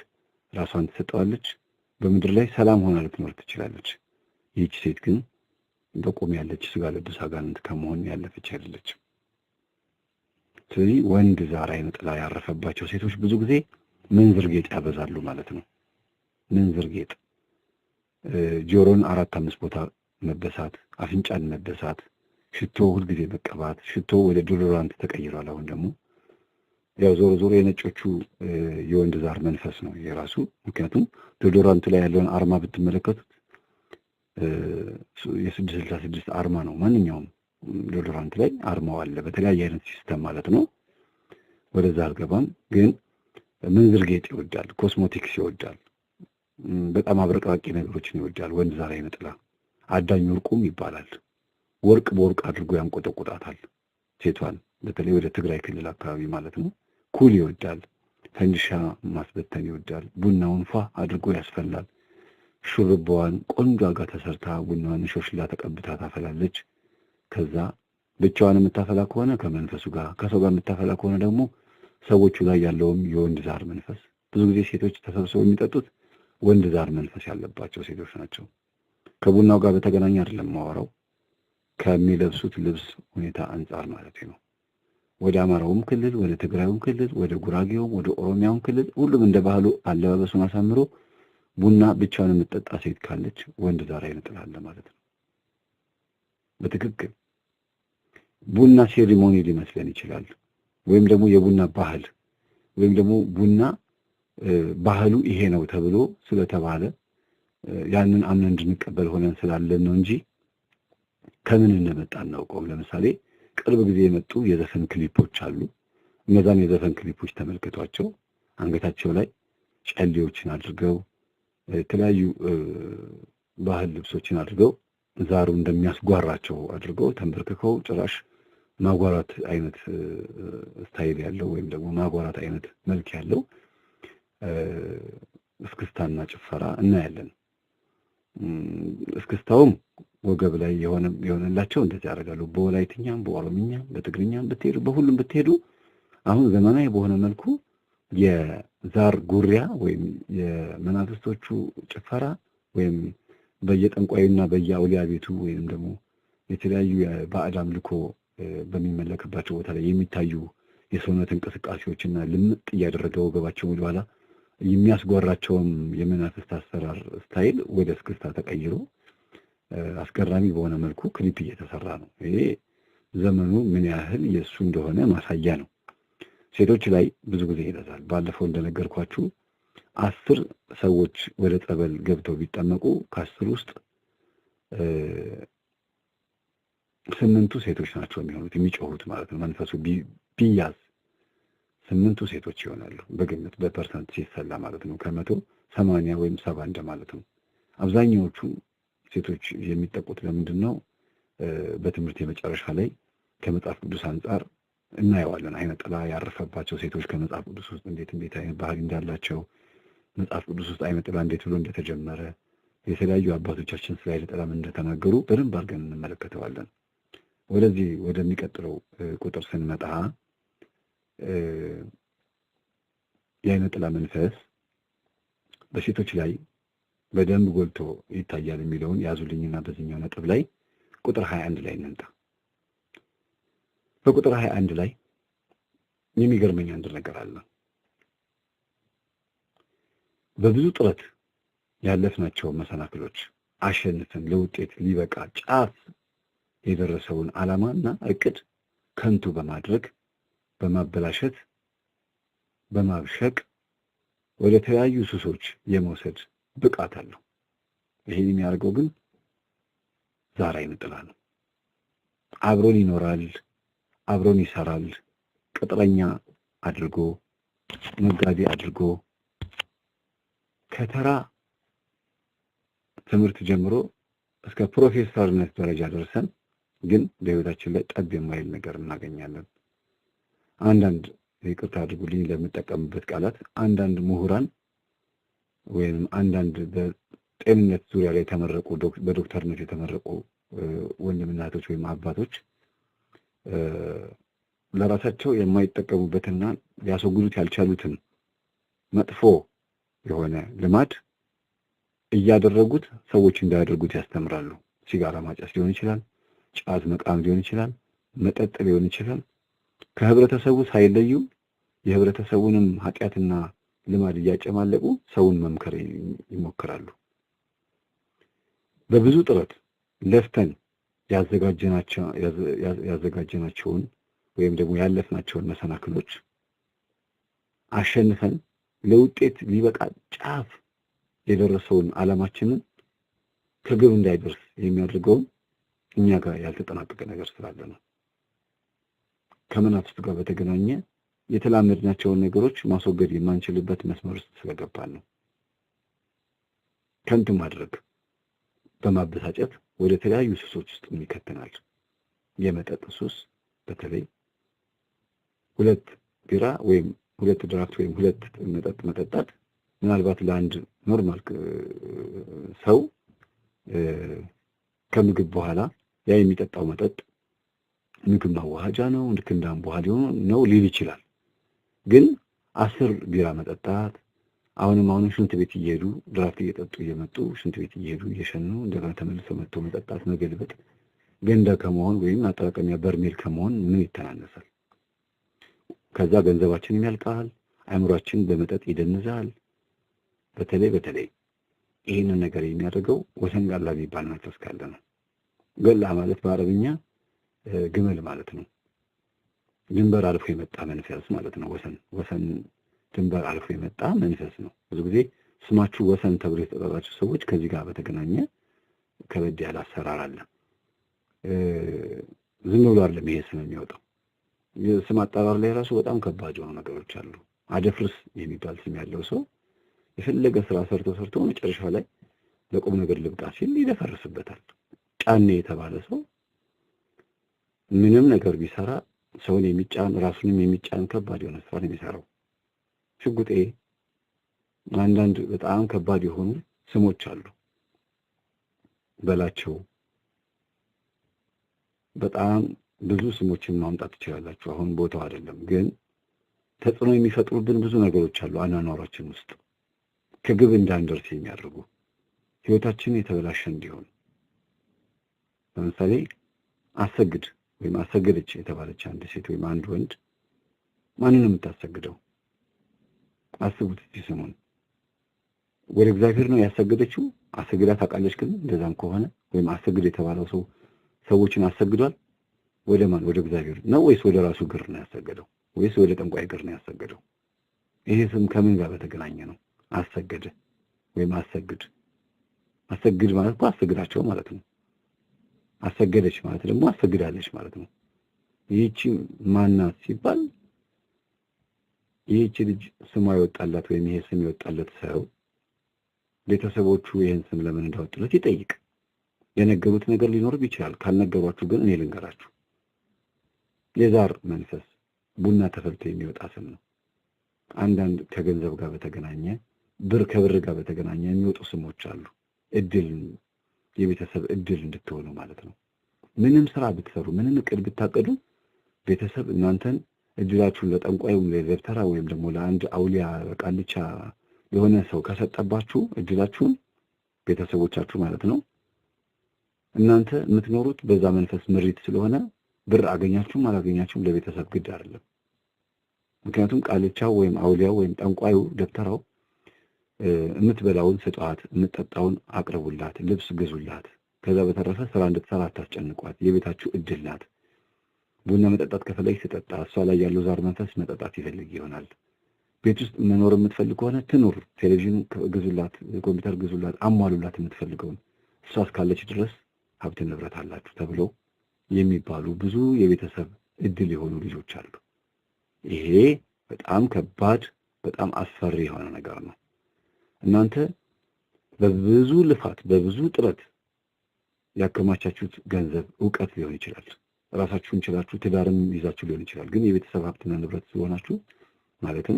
ራሷን ትሰጠዋለች። በምድር ላይ ሰላም ሆና ልትኖር ትችላለች። ይህች ሴት ግን በቁም ያለች ስጋ ለብሳ አጋንንት ከመሆን ያለፈች አይደለችም። ስለዚህ ወንድ ዛር አይነ ጥላ ያረፈባቸው ሴቶች ብዙ ጊዜ ምንዝር ጌጥ ያበዛሉ ማለት ነው። ምንዝር ጌጥ ጆሮን 4-5 ቦታ መበሳት፣ አፍንጫን መበሳት፣ ሽቶ ሁልጊዜ መቀባት። ሽቶ ወደ ዶሎራንት ተቀይሯል። አሁን ደግሞ ያው ዞሮ ዞሮ የነጮቹ የወንድ ዛር መንፈስ ነው የራሱ። ምክንያቱም ዶሎራንቱ ላይ ያለውን አርማ ብትመለከቱት የ666 አርማ ነው። ማንኛውም ዶሎራንት ላይ አርማው አለ፣ በተለያየ አይነት ሲስተም ማለት ነው። ወደዛ አልገባም። ግን ምንዝር ጌጥ ይወዳል፣ ኮስሞቲክስ ይወዳል፣ በጣም አብረቅራቂ ነገሮችን ይወዳል። ወንድ ዛር አይነ ጥላ አዳኝ ወርቁም ይባላል። ወርቅ በወርቅ አድርጎ ያንቆጠቁጣታል ሴቷን፣ በተለይ ወደ ትግራይ ክልል አካባቢ ማለት ነው። ኩል ይወዳል፣ ፈንዲሻ ማስበተን ይወዳል። ቡናውን ፏ አድርጎ ያስፈላል። ሹርባዋን ቆንጆ አጋ ተሰርታ ቡናዋን ሾሽላ ተቀብታ ታፈላለች። ከዛ ብቻዋን የምታፈላ ከሆነ ከመንፈሱ ጋር፣ ከሰው ጋር የምታፈላ ከሆነ ደግሞ ሰዎቹ ላይ ያለውም የወንድ ዛር መንፈስ። ብዙ ጊዜ ሴቶች ተሰብስበው የሚጠጡት ወንድ ዛር መንፈስ ያለባቸው ሴቶች ናቸው። ከቡናው ጋር በተገናኘ አይደለም ማወራው፣ ከሚለብሱት ልብስ ሁኔታ አንጻር ማለት ነው። ወደ አማራውም ክልል፣ ወደ ትግራዩም ክልል፣ ወደ ጉራጌውም፣ ወደ ኦሮሚያውም ክልል ሁሉም እንደ ባህሉ አለባበሱን አሳምሮ ቡና ብቻውን የምትጠጣ ሴት ካለች ወንድ ዛር አይነ ጥላ አለ ማለት ነው። በትክክል ቡና ሴሪሞኒ ሊመስለን ይችላል፣ ወይም ደግሞ የቡና ባህል ወይም ደግሞ ቡና ባህሉ ይሄ ነው ተብሎ ስለተባለ ያንን አምነን እንድንቀበል ሆነን ስላለን ነው እንጂ ከምን እንደመጣ እናውቀውም። ለምሳሌ ቅርብ ጊዜ የመጡ የዘፈን ክሊፖች አሉ። እነዛን የዘፈን ክሊፖች ተመልከቷቸው። አንገታቸው ላይ ጨሌዎችን አድርገው የተለያዩ ባህል ልብሶችን አድርገው ዛሩ እንደሚያስጓራቸው አድርገው ተንበርክከው ጭራሽ ማጓራት አይነት ስታይል ያለው ወይም ደግሞ ማጓራት አይነት መልክ ያለው እስክስታ እስክስታና ጭፈራ እናያለን። እስክስታውም ወገብ ላይ የሆነላቸው እንደዚህ ያደርጋሉ። በወላይትኛም በኦሮምኛም በትግርኛም ብትሄዱ በሁሉም ብትሄዱ አሁን ዘመናዊ በሆነ መልኩ የዛር ጉሪያ ወይም የመናፍስቶቹ ጭፈራ ወይም በየጠንቋዩና በየአውሊያ ቤቱ ወይም ደግሞ የተለያዩ የባዕድ አምልኮ በሚመለክባቸው ቦታ ላይ የሚታዩ የሰውነት እንቅስቃሴዎችና ልምጥ እያደረገ ወገባቸው ወደኋላ የሚያስጓራቸውም የመናፍስት አሰራር ስታይል ወደ እስክስታ ተቀይሮ አስገራሚ በሆነ መልኩ ክሊፕ እየተሰራ ነው። ይሄ ዘመኑ ምን ያህል የእሱ እንደሆነ ማሳያ ነው። ሴቶች ላይ ብዙ ጊዜ ይደርሳል። ባለፈው እንደነገርኳችሁ 10 ሰዎች ወደ ጸበል ገብተው ቢጠመቁ ከ10 ውስጥ 8ቱ ሴቶች ናቸው የሚሆኑት የሚጮሁት ማለት ነው። መንፈሱ ቢያዝ 8ቱ ሴቶች ይሆናሉ በግምት በፐርሰንት ሲሰላ ማለት ነው። ከ100 80 ወይም 70 እንደማለት ነው። አብዛኛዎቹ ሴቶች የሚጠቁት ለምንድን ነው? በትምህርት የመጨረሻ ላይ ከመጽሐፍ ቅዱስ አንጻር እናየዋለን። አይነ ጥላ ያረፈባቸው ሴቶች ከመጽሐፍ ቅዱስ ውስጥ እንዴት አይነት ባህሪ እንዳላቸው መጽሐፍ ቅዱስ ውስጥ አይነ ጥላ እንዴት ብሎ እንደተጀመረ የተለያዩ አባቶቻችን ስለ አይነ ጥላ ምን እንደተናገሩ በደንብ አድርገን እንመለከተዋለን። ወደዚህ ወደሚቀጥለው ቁጥር ስንመጣ የአይነ ጥላ መንፈስ በሴቶች ላይ በደንብ ጎልቶ ይታያል የሚለውን ያዙልኝና በዚህኛው ነጥብ ላይ ቁጥር 21 ላይ እንምጣ። በቁጥር 21 ላይ የሚገርመኝ አንድ ነገር አለ። በብዙ ጥረት ያለፍናቸው መሰናክሎች አሸንፈን ለውጤት ሊበቃ ጫፍ የደረሰውን ዓላማና እቅድ ከንቱ በማድረግ በማበላሸት በማብሸቅ ወደ ተለያዩ ሱሶች የመውሰድ ብቃት አለው። ይሄን የሚያደርገው ግን ዛር አይነ ጥላ ነው። አብሮን ይኖራል፣ አብሮን ይሰራል። ቅጥረኛ አድርጎ ነጋዴ አድርጎ ከተራ ትምህርት ጀምሮ እስከ ፕሮፌሰርነት ደረጃ ደርሰን ግን በህይወታችን ላይ ጠብ የማይል ነገር እናገኛለን። አንዳንድ ይቅርታ አድርጉልኝ ለምጠቀምበት ቃላት፣ አንዳንድ ምሁራን ወይም አንዳንድ በጤንነት ዙሪያ ላይ የተመረቁ በዶክተርነት የተመረቁ ወንድምናቶች ወይም አባቶች ለራሳቸው የማይጠቀሙበትና ሊያስወግዱት ያልቻሉትን መጥፎ የሆነ ልማድ እያደረጉት ሰዎች እንዳያደርጉት ያስተምራሉ። ሲጋራ ማጨስ ሊሆን ይችላል፣ ጫት መቃም ሊሆን ይችላል፣ መጠጥ ሊሆን ይችላል። ከህብረተሰቡ ሳይለዩ የህብረተሰቡንም ኃጢአትና ልማድ እያጨማለቁ ሰውን መምከር ይሞክራሉ። በብዙ ጥረት ለፍተን ያዘጋጀናቸውን ወይም ደግሞ ያለፍናቸውን መሰናክሎች አሸንፈን ለውጤት ሊበቃ ጫፍ የደረሰውን ዓላማችንን ከግብ እንዳይደርስ የሚያደርገውን እኛ ጋር ያልተጠናቀቀ ነገር ስላለ ነው። ከመናፍስት ጋር በተገናኘ የተላመድናቸውን ነገሮች ማስወገድ የማንችልበት መስመር ውስጥ ስለገባን ነው። ከንቱ ማድረግ በማበሳጨት ወደ ተለያዩ ሱሶች ውስጥ ይከተናል። የመጠጥ ሱስ በተለይ 2 ቢራ ወይም 2 ድራፍት ወይም 2 መጠጥ መጠጣት ምናልባት ለአንድ ኖርማል ሰው ከምግብ በኋላ ያ የሚጠጣው መጠጥ ምግብ ማዋሃጃ ነው፣ ልክ እንደ አምቦ ነው ሊል ይችላል። ግን 10 ቢራ መጠጣት አሁንም ሽንት ቤት እየሄዱ ድራፍት እየጠጡ እየመጡ ሽንት ቤት እየሄዱ እየሸኑ እንደገና ተመልሰው መጥቶ መጠጣት መገልበጥ ገንዳ ከመሆን ወይም አጠራቀሚያ በርሜል ከመሆን ምን ይተናነሳል? ከዛ ገንዘባችንም ያልቃል፣ አእምሯችን በመጠጥ ይደንዛል። በተለይ ይህንን ነገር የሚያደርገው ወሰን ጋላ የሚባል መንፈስ ካለ ነው። ገላ ማለት በአረብኛ ግመል ማለት ነው። ድንበር አልፎ የመጣ መንፈስ ማለት ነው። ወሰን ድንበር አልፎ የመጣ መንፈስ ነው። ብዙ ጊዜ ስማችሁ ወሰን ተብሎ የተጠራቸው ሰዎች ከዚህ ጋር በተገናኘ ከበድ ያለ አሰራር አለ። ዝም ብሎ አይደለም ይሄ ስም የሚወጣው። የስም አጠራር ላይ ራሱ በጣም ከባድ የሆኑ ነገሮች አሉ። አደፍርስ የሚባል ስም ያለው ሰው የፈለገ ስራ ሰርቶ መጨረሻ ላይ ለቁም ነገር ልብቃ ሲል ይደፈርስበታል። ጫኔ የተባለ ሰው ምንም ነገር ቢሰራ ሰውን የሚጫን ራሱንም የሚጫን ከባድ የሆነ ስራ ነው የሚሰራው። ሽጉጤ አንዳንድ በጣም ከባድ የሆኑ ስሞች አሉ። በላቸው በጣም ብዙ ስሞችን ማምጣት ትችላላችሁ። አሁን ቦታው አይደለም፣ ግን ተጽዕኖ የሚፈጥሩብን ብዙ ነገሮች አሉ አኗኗራችን ውስጥ ከግብ እንዳንደርስ የሚያደርጉ ህይወታችን የተበላሸ እንዲሆን። ለምሳሌ አሰግድ ወይም አሰገደች የተባለች አንድ ሴት ወይም አንድ ወንድ ማንን ነው የምታሰግደው? አስቡት እስቲ ስሙን። ወደ እግዚአብሔር ነው ያሰገደችው? አሰግዳ ታውቃለች? ግን እንደዛም ከሆነ ወይም አሰግድ የተባለው ሰው ሰዎችን አሰግዷል? ወደ ማን? ወደ እግዚአብሔር ነው ወይስ ወደ ራሱ እግር ነው ያሰገደው? ወይስ ወደ ጠንቋይ እግር ነው ያሰገደው? ይሄ ስም ከምን ጋር በተገናኘ ነው? አሰገደ ወይም አሰግድ። አሰግድ ማለት እኮ አሰግዳቸው ማለት ነው። አሰገደች ማለት ደግሞ አሰግዳለች ማለት ነው። ይህቺ ማናት ሲባል ይህቺ ልጅ ስሟ ይወጣላት ወይም ይሄ ስም ይወጣለት ሰው ቤተሰቦቹ ይሄን ስም ለምን እንዳወጡለት ይጠይቅ። የነገሩት ነገር ሊኖርብ ይችላል። ካልነገሯችሁ ግን እኔ ልንገራችሁ። የዛር መንፈስ ቡና ተፈልቶ የሚወጣ ስም ነው። አንዳንድ ከገንዘብ ጋር በተገናኘ ከብር ጋር በተገናኘ የሚወጡ ስሞች አሉ። እድል፣ የቤተሰብ እድል እንድትሆኑ ማለት ነው። ምንም ስራ ብትሰሩ፣ ምንም እቅድ ብታቀዱ ቤተሰብ እናንተን እድላችሁን ለጠንቋይ ወይም ለደብተራ ወይም ደግሞ ለአንድ አውሊያ ቃልቻ የሆነ ሰው ከሰጠባችሁ እድላችሁን ቤተሰቦቻችሁ ማለት ነው፣ እናንተ የምትኖሩት በዛ መንፈስ ምሪት ስለሆነ ብር አገኛችሁም አላገኛችሁም ለቤተሰብ ግድ አይደለም። ምክንያቱም ቃልቻው ወይም አውሊያው ወይም ጠንቋዩ ደብተራው የምትበላውን ስጧት፣ የምትጠጣውን አቅርቡላት፣ ልብስ ግዙላት፣ ከዛ በተረፈ ስራ እንድትሰራ አታስጨንቋት፣ የቤታችሁ እድል ናት። ቡና መጠጣት ከፈለግሽ ትጠጣ፣ እሷ ላይ ያለው ዛር መንፈስ መጠጣት ይፈልግ ይሆናል። ቤት ውስጥ መኖር የምትፈልግ ከሆነ ትኑር፣ ቴሌቪዥን ግዙላት፣ ኮምፒውተር ግዙላት፣ አሟሉላት የምትፈልገውን፣ እሷ እስካለች ድረስ ሀብት ንብረት አላችሁ ተብለው የሚባሉ ብዙ የቤተሰብ እድል የሆኑ ልጆች አሉ። ይሄ በጣም ከባድ በጣም አስፈሪ የሆነ ነገር ነው። እናንተ በብዙ ልፋት በብዙ ጥረት ያከማቻችሁት ገንዘብ እውቀት ሊሆን ይችላል። ራሳችሁን ችላችሁ ትዳርም ይዛችሁ ሊሆን ይችላል። ግን የቤተሰብ ሀብትና ንብረት ስለሆናችሁ ማለትም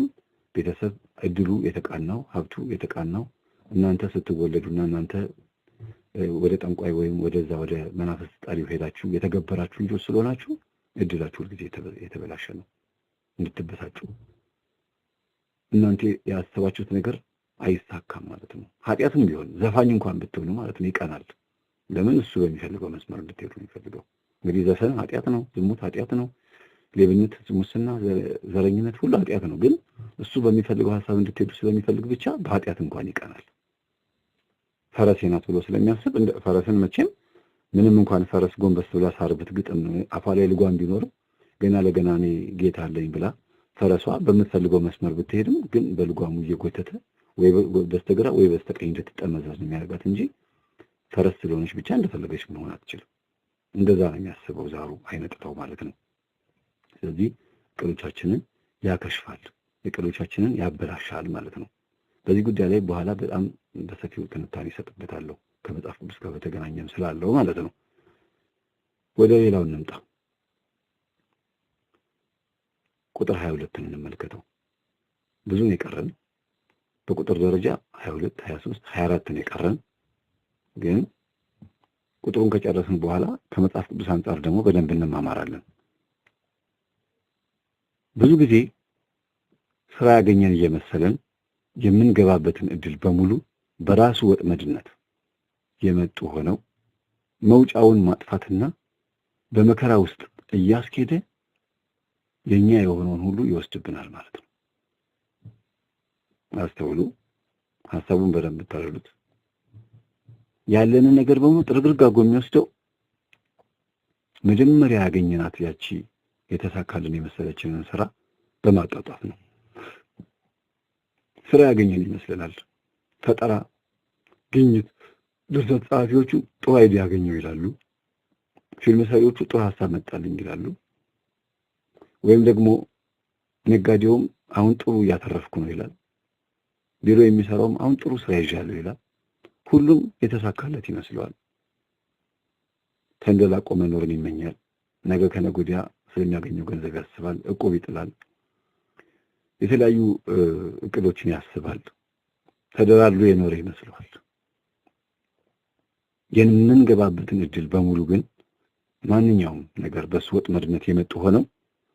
ቤተሰብ እድሉ የተቃናው ሀብቱ የተቃናው እናንተ ስትወለዱና እናንተ ወደ ጠንቋይ ወይም ወደዛ ወደ መናፍስት ጣሪው ሄዳችሁ የተገበራችሁ ልጆች ስለሆናችሁ እድላችሁ ሁልጊዜ የተበላሸ ነው። እንድትበሳጩ እናንተ ያሰባችሁት ነገር አይሳካም ማለት ነው። ኃጢአትም ቢሆን ዘፋኝ እንኳን ብትሆኑ ማለት ነው ይቀናል። ለምን? እሱ በሚፈልገው መስመር እንድትሄዱ ነው የሚፈልገው። እንግዲህ ዘፈን ኃጢአት ነው፣ ዝሙት ኃጢአት ነው፣ ሌብነት፣ ሙስና፣ ዘረኝነት ሁሉ ኃጢአት ነው። ግን እሱ በሚፈልገው ሐሳብ እንድትሄዱ ስለሚፈልግ ብቻ በኃጢአት እንኳን ይቀናል። ፈረሴ ናት ብሎ ስለሚያስብ እንደ ፈረስን መቼም ምንም እንኳን ፈረስ ጎንበስ ብላ ሳር ብትግጥም አፏ ላይ ልጓም ቢኖርም ገና ለገና እኔ ጌታ አለኝ ብላ ፈረሷ በምትፈልገው መስመር ብትሄድም ግን በልጓሙ እየጎተተ ወይ በስተግራ ወይ በስተቀኝ እንድትጠመዘዝ ነው የሚያደርጋት እንጂ ፈረስ ስለሆነች ብቻ እንደፈለገች መሆን አትችልም። እንደዛ ነው የሚያስበው ዛሩ አይነጥተው ማለት ነው። ስለዚህ እቅዶቻችንን ያከሽፋል፣ እቅዶቻችንን ያበላሻል ማለት ነው። በዚህ ጉዳይ ላይ በኋላ በጣም በሰፊው ትንታኔ እሰጥበታለሁ ከመጽሐፍ ቅዱስ ጋር በተገናኘም ስላለው ማለት ነው። ወደ ሌላው እንምጣ። ቁጥር 22ን እንመልከተው። ብዙ ነው የቀረን በቁጥር ደረጃ 22፣ 23፣ 24 ነው የቀረን። ግን ቁጥሩን ከጨረስን በኋላ ከመጽሐፍ ቅዱስ አንጻር ደግሞ በደንብ እንማማራለን። ብዙ ጊዜ ስራ ያገኘን እየመሰለን የምንገባበትን እድል በሙሉ በራሱ ወጥመድነት የመጡ ሆነው መውጫውን ማጥፋትና በመከራ ውስጥ እያስኬደ የኛ የሆነውን ሁሉ ይወስድብናል ማለት ነው። አስተውሉ፣ ሐሳቡን በደንብ ተረዱት። ያለንን ነገር በሙሉ ጥርግርግ አድርጎ የሚወስደው መጀመሪያ ያገኘናት ያቺ የተሳካልን የመሰለችንን ስራ በማጣጣፍ ነው። ስራ ያገኘን ይመስለናል። ፈጠራ፣ ግኝት፣ ድርሰት ጸሐፊዎቹ ጥሩ አይዲያ ያገኘው ይላሉ። ፊልም ሰሪዎቹ ጥሩ ሐሳብ መጣልኝ ይላሉ። ወይም ደግሞ ነጋዴውም አሁን ጥሩ እያተረፍኩ ነው ይላል። ቢሮ የሚሰራውም አሁን ጥሩ ስራ ይዣለሁ ይላል። ሁሉም የተሳካለት ይመስለዋል። ተንደላቆ መኖርን ይመኛል። ነገ ከነገ ወዲያ ስለሚያገኘው ገንዘብ ያስባል፣ እቁብ ይጥላል፣ የተለያዩ እቅዶችን ያስባል። ተደላድሎ የኖረ ይመስለዋል። የምንገባበትን እድል በሙሉ ግን ማንኛውም ነገር በሱ ወጥመድነት የመጡ ሆነው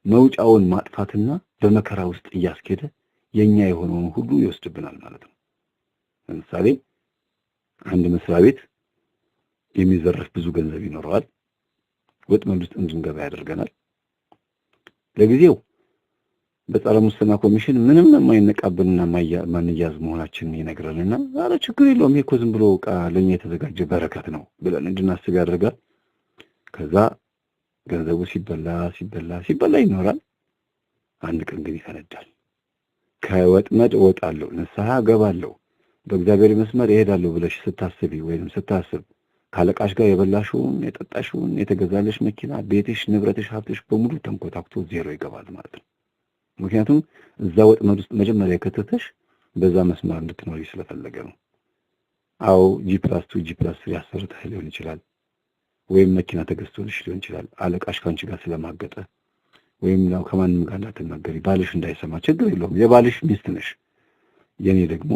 መውጫውን ማጥፋትና በመከራ ውስጥ እያስኬደ የኛ የሆነውን ሁሉ ይወስድብናል ማለት ነው። ለምሳሌ አንድ መስሪያ ቤት የሚዘረፍ ብዙ ገንዘብ ይኖረዋል። ወጥመድ ውስጥ እንድንገባ ያደርገናል። ለጊዜው በጸረ ሙስና ኮሚሽን ምንም የማይነቃብንና ማንያዝ መሆናችንን ይነግረንና አረ ችግር የለውም ይሄ እኮ ዝም ብሎ ዕቃ ለኛ የተዘጋጀ በረከት ነው ብለን እንድናስብ ያደርጋል። ከዛ ገንዘቡ ሲበላ ይኖራል። አንድ ቀን ግን ይፈነዳል። ከወጥመድ እወጣለሁ፣ ንስሐ እገባለሁ፣ በእግዚአብሔር መስመር እሄዳለሁ ብለሽ ስታስቢ ወይም ስታስብ ካለቃሽ ጋር የበላሽውን የጠጣሽውን የተገዛለሽ መኪና፣ ቤትሽ፣ ንብረትሽ፣ ሀብትሽ በሙሉ ተንኮታክቶ ዜሮ ይገባል ማለት ነው። ምክንያቱም እዛ ወጥመድ ውስጥ መጀመሪያ ከተተሽ በዛ መስመር እንድትኖሪ ስለፈለገ ነው። አዎ G+2 G+3 ያሰርተህ ሊሆን ይችላል፣ ወይም መኪና ተገዝቶልሽ ሊሆን ይችላል። አለቃሽ ካንቺ ጋር ስለማገጠ ወይም ነው ከማንም ጋር እንዳትናገሪ ባልሽ እንዳይሰማ ችግር የለውም። የባልሽ ሚስት ነሽ። የኔ ደግሞ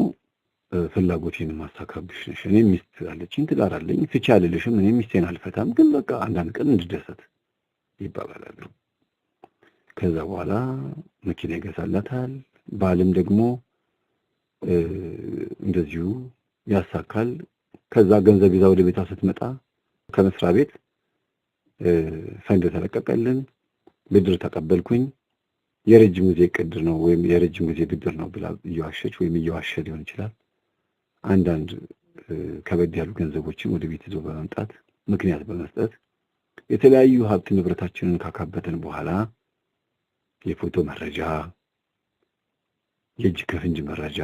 ፍላጎቴን ማስተካከልሽ ነሽ። እኔ ሚስት አለችኝ፣ ትዳር አለኝ፣ ፍቺ አልልሽም፣ እኔ ሚስቴን አልፈታም፣ ግን በቃ አንዳንድ ቀን እንድደሰት ይባባላሉ። ከዛ በኋላ መኪና ይገዛላታል። ባልም ደግሞ እንደዚሁ ያሳካል። ከዛ ገንዘብ ይዛ ወደ ቤቷ ስትመጣ ከመስሪያ ቤት ፈንድ ተለቀቀልን፣ ብድር ተቀበልኩኝ፣ የረጅም ጊዜ ቅድር ነው ወይም የረጅም ጊዜ ብድር ነው ብላ እየዋሸች ወይም እየዋሸ ሊሆን ይችላል። አንዳንድ ከበድ ያሉ ገንዘቦችን ወደ ቤት ይዞ በመምጣት ምክንያት በመስጠት የተለያዩ ሀብት ንብረታችንን ካካበተን በኋላ የፎቶ መረጃ፣ የእጅ ከፍንጅ መረጃ፣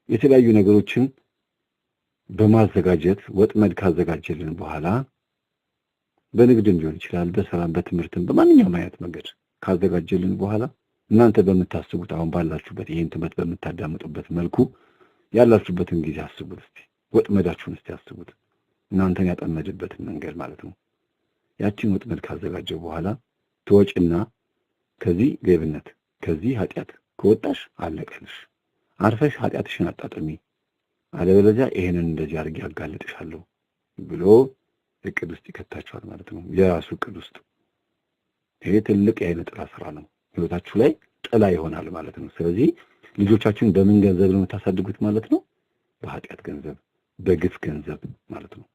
የተለያዩ ነገሮችን በማዘጋጀት ወጥመድ ካዘጋጀልን በኋላ በንግድም ሊሆን ይችላል፣ በሰላም በትምህርትም በማንኛውም አይነት መንገድ ካዘጋጀልን በኋላ እናንተ በምታስቡት አሁን ባላችሁበት ይሄን ትምህርት በምታዳምጡበት መልኩ ያላችሁበትን ጊዜ አስቡት። እስቲ ወጥመዳችሁን እስቲ አስቡት። እናንተን ያጠመደበትን መንገድ ማለት ነው። ያቺን ወጥመድ ካዘጋጀው በኋላ ትወጪና ከዚህ ሌብነት ከዚህ ኃጢአት ከወጣሽ አለቀልሽ። አርፈሽ ኃጢአትሽን አጣጥሚ፣ አለበለዚያ ይሄንን እንደዚህ አድርጌ አጋልጥሻለሁ ብሎ እቅድ ውስጥ ይከታችኋል ማለት ነው። የራሱ እቅድ ውስጥ ይሄ ትልቅ የዓይነ ጥላ ስራ ነው። ህይወታችሁ ላይ ጥላ ይሆናል ማለት ነው። ስለዚህ ልጆቻችሁን በምን ገንዘብ ነው የምታሳድጉት ማለት ነው? በኃጢአት ገንዘብ፣ በግፍ ገንዘብ ማለት ነው።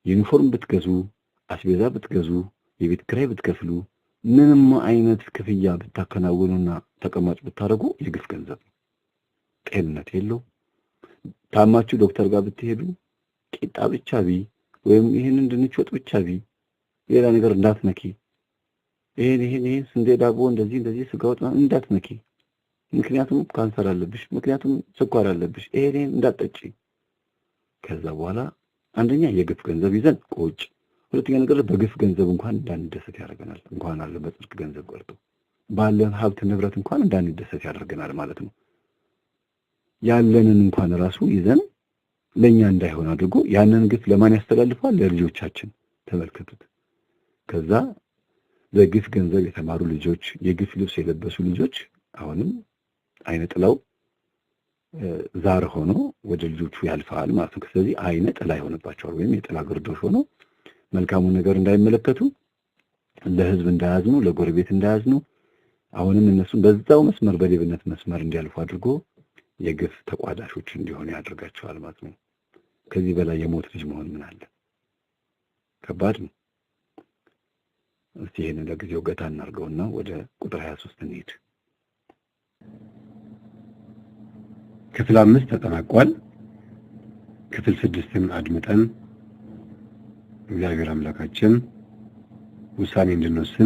ዩኒፎርም ብትገዙ፣ አስቤዛ ብትገዙ፣ የቤት ኪራይ ብትከፍሉ፣ ምንም አይነት ክፍያ ብታከናውኑና ተቀማጭ ብታደርጉ የግፍ ገንዘብ ነው። ጤንነት የለው። ታማችሁ ዶክተር ጋር ብትሄዱ ቂጣ ብቻ ቢ ወይም ይሄንን ድንች ወጥ ብቻ ቢ ሌላ ነገር እንዳትነኪ፣ ይሄን ስንዴ ዳቦ እንደዚህ ስጋ ወጥ እንዳትነኪ፣ ምክንያቱም ካንሰር አለብሽ፣ ምክንያቱም ስኳር አለብሽ፣ ይሄን እንዳትጠጪ። ከዛ በኋላ አንደኛ የግፍ ገንዘብ ይዘን ቁጭ፣ ሁለተኛ ነገር በግፍ ገንዘብ እንኳን እንዳንደሰት ያደርገናል። እንኳን አለ በጽድቅ ገንዘብ ቀርቶ ባለን ሀብት ንብረት እንኳን እንዳንደሰት ያደርገናል ማለት ነው። ያለንን እንኳን ራሱ ይዘን ለኛ እንዳይሆን አድርጎ ያንን ግፍ ለማን ያስተላልፋል? ለልጆቻችን። ተመልከቱት። ከዛ በግፍ ገንዘብ የተማሩ ልጆች፣ የግፍ ልብስ የለበሱ ልጆች አሁንም አይነ ጥላው ዛር ሆኖ ወደ ልጆቹ ያልፋል ማለት ነው። ስለዚህ አይነ ጥላ ይሆንባቸዋል ወይም የጥላ ግርዶሽ ሆኖ መልካሙን ነገር እንዳይመለከቱ፣ ለህዝብ እንዳያዝኑ፣ ለጎረቤት እንዳያዝኑ፣ አሁንም እነሱን በዛው መስመር በሌብነት መስመር እንዲያልፉ አድርጎ የግፍ ተቋዳሾች እንዲሆኑ ያደርጋቸዋል ማለት ነው። ከዚህ በላይ የሞት ልጅ መሆን ምን አለ? ከባድ ነው። እስቲ ይሄንን ለጊዜው ገታ እናድርገውና ወደ ቁጥር 23 እንሂድ። ክፍል 5 ተጠናቋል። ክፍል 6ን አድምጠን እግዚአብሔር አምላካችን ውሳኔ እንድንወስን